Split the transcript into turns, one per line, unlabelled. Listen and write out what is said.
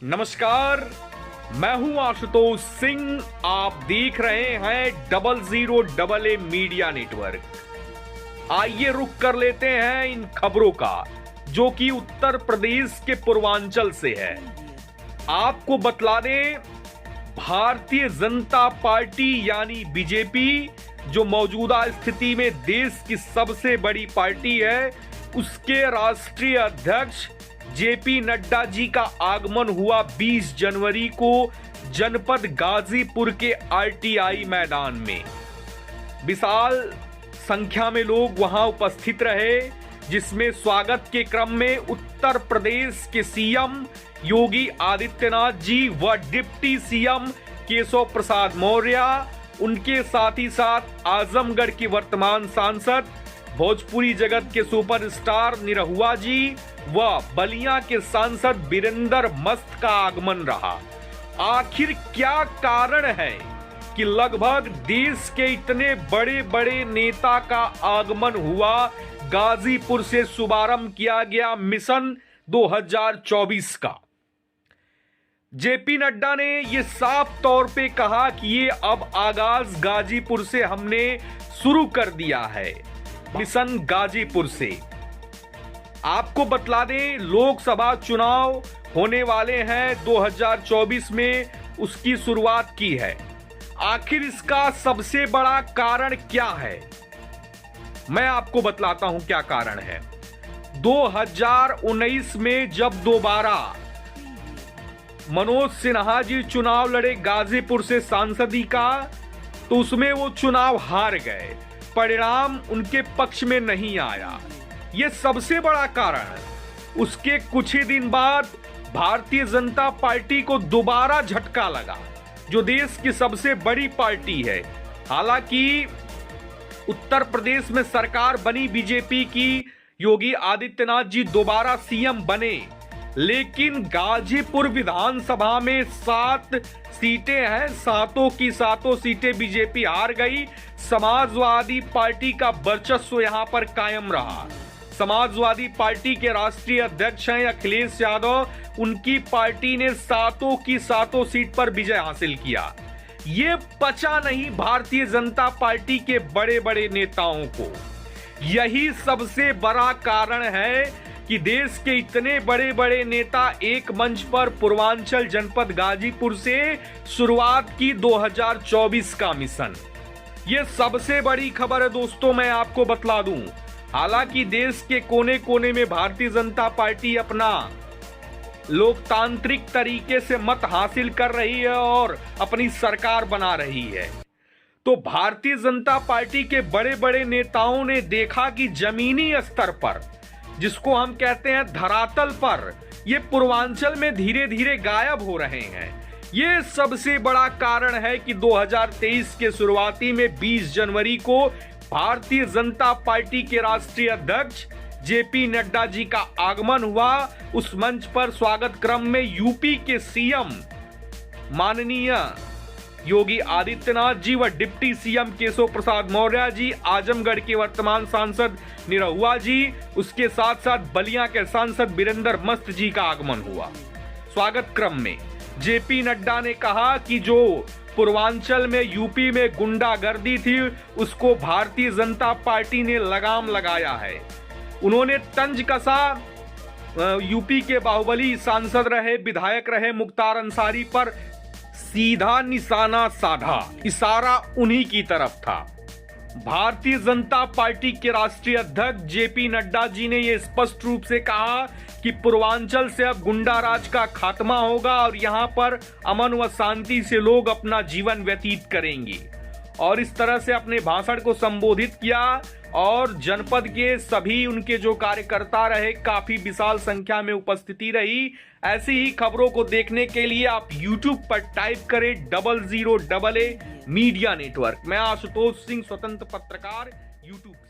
नमस्कार, मैं हूं आशुतोष सिंह। आप देख रहे हैं 00AA मीडिया नेटवर्क। आइए रुक कर लेते हैं इन खबरों का, जो कि उत्तर प्रदेश के पूर्वांचल से है। आपको बतला दें, भारतीय जनता पार्टी यानी बीजेपी, जो मौजूदा स्थिति में देश की सबसे बड़ी पार्टी है, उसके राष्ट्रीय अध्यक्ष जेपी नड्डा जी का आगमन हुआ 20 जनवरी को जनपद गाजीपुर के आरटीआई मैदान में। विशाल संख्या में लोग वहां उपस्थित रहे, जिसमें स्वागत के क्रम में उत्तर प्रदेश के सीएम योगी आदित्यनाथ जी व डिप्टी सीएम केशव प्रसाद मौर्य, उनके साथ ही साथ आजमगढ़ के वर्तमान सांसद, भोजपुरी जगत के सुपरस्टार निरहुआ जी व बलिया के सांसद वीरेंद्र मस्त का आगमन रहा। आखिर क्या कारण है कि लगभग देश के इतने बड़े बड़े नेता का आगमन हुआ? गाजीपुर से शुभारंभ किया गया मिशन 2024 का। जेपी नड्डा ने यह साफ तौर पे कहा कि ये अब आगाज गाजीपुर से हमने शुरू कर दिया है, मिशन गाजीपुर से। आपको बतला दें, लोकसभा चुनाव होने वाले हैं 2024 में, उसकी शुरुआत की है। आखिर इसका सबसे बड़ा कारण क्या है, मैं आपको बतलाता हूं क्या कारण है। 2019 में जब दोबारा मनोज सिन्हा जी चुनाव लड़े गाजीपुर से सांसदी का, तो उसमें वो चुनाव हार गए, परिणाम उनके पक्ष में नहीं आया। यह सबसे बड़ा कारण है। उसके कुछ ही दिन बाद भारतीय जनता पार्टी को दोबारा झटका लगा, जो देश की सबसे बड़ी पार्टी है। हालांकि उत्तर प्रदेश में सरकार बनी बीजेपी की, योगी आदित्यनाथ जी दोबारा सीएम बने, लेकिन गाजीपुर विधानसभा में 7 सीटें हैं, सातों की सातों सीटें बीजेपी हार गई। समाजवादी पार्टी का वर्चस्व यहां पर कायम रहा। समाजवादी पार्टी के राष्ट्रीय अध्यक्ष हैं अखिलेश यादव, उनकी पार्टी ने सातों की सातों सीट पर विजय हासिल किया। ये पचा नहीं भारतीय जनता पार्टी के बड़े बड़े नेताओं को। यही सबसे बड़ा कारण है कि देश के इतने बड़े बड़े नेता एक मंच पर पूर्वांचल जनपद गाजीपुर से शुरुआत की 2024 का मिशन। यह सबसे बड़ी खबर है दोस्तों, मैं आपको बतला दूं। हालांकि देश के कोने कोने में भारतीय जनता पार्टी अपना लोकतांत्रिक तरीके से मत हासिल कर रही है और अपनी सरकार बना रही है, तो भारतीय जनता पार्टी के बड़े बड़े नेताओं ने देखा कि जमीनी स्तर पर, जिसको हम कहते हैं धरातल पर, ये पूर्वांचल में धीरे धीरे गायब हो रहे हैं। ये सबसे बड़ा कारण है कि 2023 के शुरुआती में 20 जनवरी को भारतीय जनता पार्टी के राष्ट्रीय अध्यक्ष जेपी नड्डा जी का आगमन हुआ। उस मंच पर स्वागत क्रम में यूपी के सीएम माननीय योगी आदित्यनाथ जी व डिप्टी सीएम केशव प्रसाद मौर्य जी, आजमगढ़ के वर्तमान सांसद निरहुआ जी, उसके साथ साथ बलिया के सांसद वीरेंद्र मस्त जी का आगमन हुआ। स्वागत क्रम में जेपी नड्डा ने कहा कि जो पूर्वांचल में यूपी में गुंडागर्दी थी, उसको भारतीय जनता पार्टी ने लगाम लगाया है। उन्होंने तंज कसा यूपी के बाहुबली सांसद रहे, विधायक रहे मुख्तार अंसारी पर सीधा निशाना साधा, इशारा उन्हीं की तरफ था। भारतीय जनता पार्टी के राष्ट्रीय अध्यक्ष जेपी नड्डा जी ने यह स्पष्ट रूप से कहा कि पूर्वांचल से अब गुंडा राज का खात्मा होगा और यहां पर अमन व शांति से लोग अपना जीवन व्यतीत करेंगे। और इस तरह से अपने भाषण को संबोधित किया और जनपद के सभी उनके जो कार्यकर्ता रहे, काफी विशाल संख्या में उपस्थिति रही। ऐसी ही खबरों को देखने के लिए आप YouTube पर टाइप करें 00AA मीडिया नेटवर्क। मैं आशुतोष सिंह, स्वतंत्र पत्रकार, YouTube।